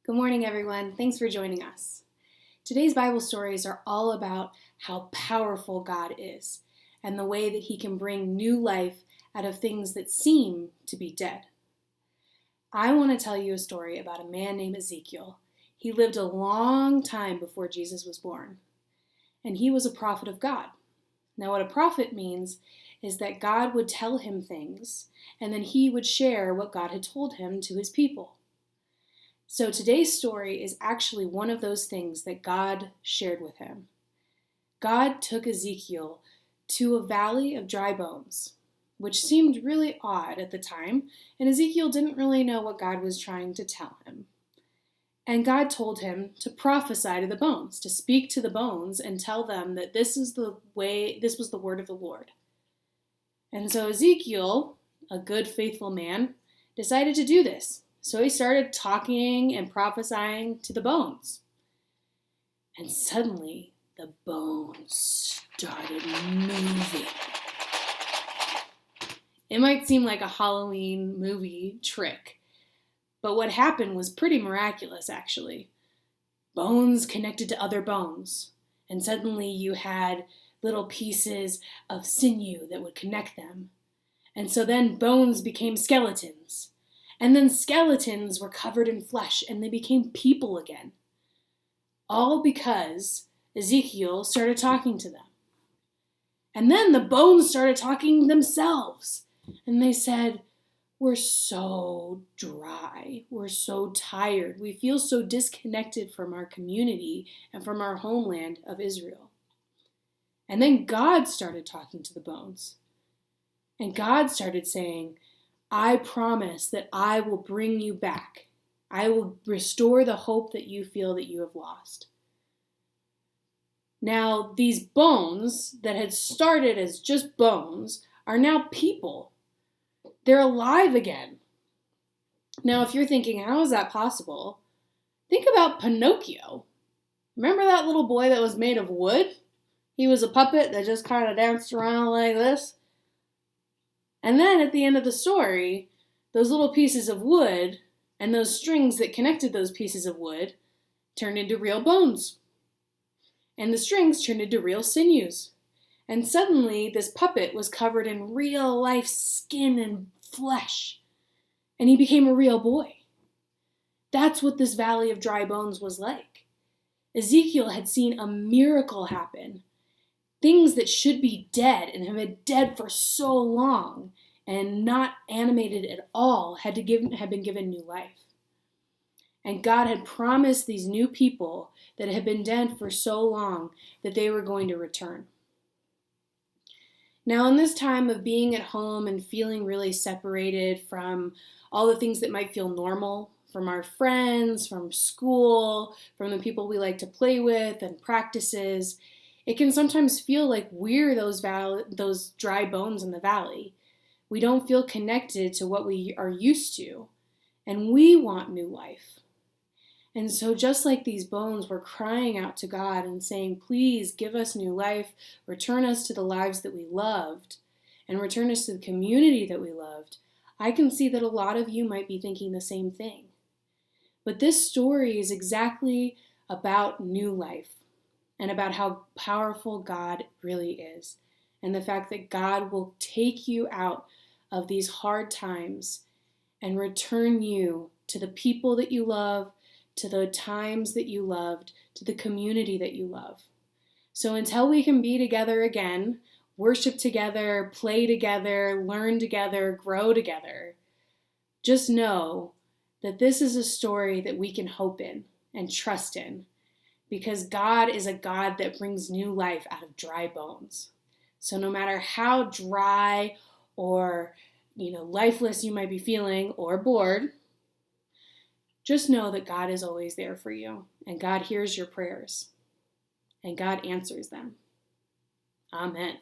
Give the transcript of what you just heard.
Good morning, everyone. Thanks for joining us. Today's Bible stories are all about how powerful God is and the way that He can bring new life out of things that seem to be dead. I want to tell you a story about a man named Ezekiel. He lived a long time before Jesus was born, and he was a prophet of God. Now, what a prophet means is that God would tell him things, and then he would share what God had told him to his people. So today's story is actually one of those things that God shared with him. God took Ezekiel to a valley of dry bones, which seemed really odd at the time, and Ezekiel didn't really know what God was trying to tell him. And God told him to prophesy to the bones, to speak to the bones and tell them that this was the word of the Lord. And so Ezekiel, a good, faithful man, decided to do this. So he started talking and prophesying to the bones. And suddenly, the bones started moving. It might seem like a Halloween movie trick, but what happened was pretty miraculous, actually. Bones connected to other bones, and suddenly you had little pieces of sinew that would connect them. And so then bones became skeletons. And then skeletons were covered in flesh, and they became people again. All because Ezekiel started talking to them. And then the bones started talking themselves. And they said, "We're so dry. We're so tired. We feel so disconnected from our community and from our homeland of Israel." And then God started talking to the bones. And God started saying, "I promise that I will bring you back. I will restore the hope that you feel that you have lost." Now, these bones that had started as just bones are now people. They're alive again. Now, if you're thinking, how is that possible? Think about Pinocchio. Remember that little boy that was made of wood? He was a puppet that just kind of danced around like this. And then at the end of the story, those little pieces of wood and those strings that connected those pieces of wood turned into real bones. And the strings turned into real sinews. And suddenly, this puppet was covered in real life skin and flesh. And he became a real boy. That's what this valley of dry bones was like. Ezekiel had seen a miracle happen. Things that should be dead and have been dead for so long and not animated at all had been given new life. And God had promised these new people that had been dead for so long that they were going to return. Now, in this time of being at home and feeling really separated from all the things that might feel normal, from our friends, from school, from the people we like to play with and practices, it can sometimes feel like we're those dry bones in the valley. We don't feel connected to what we are used to, and we want new life. And so just like these bones were crying out to God and saying, "Please give us new life, return us to the lives that we loved, and return us to the community that we loved," I can see that a lot of you might be thinking the same thing. But this story is exactly about new life and about how powerful God really is, and the fact that God will take you out of these hard times and return you to the people that you love, to the times that you loved, to the community that you love. So until we can be together again, worship together, play together, learn together, grow together, just know that this is a story that we can hope in and trust in, because God is a God that brings new life out of dry bones. So no matter how dry or lifeless you might be feeling or bored, just know that God is always there for you, and God hears your prayers, and God answers them. Amen.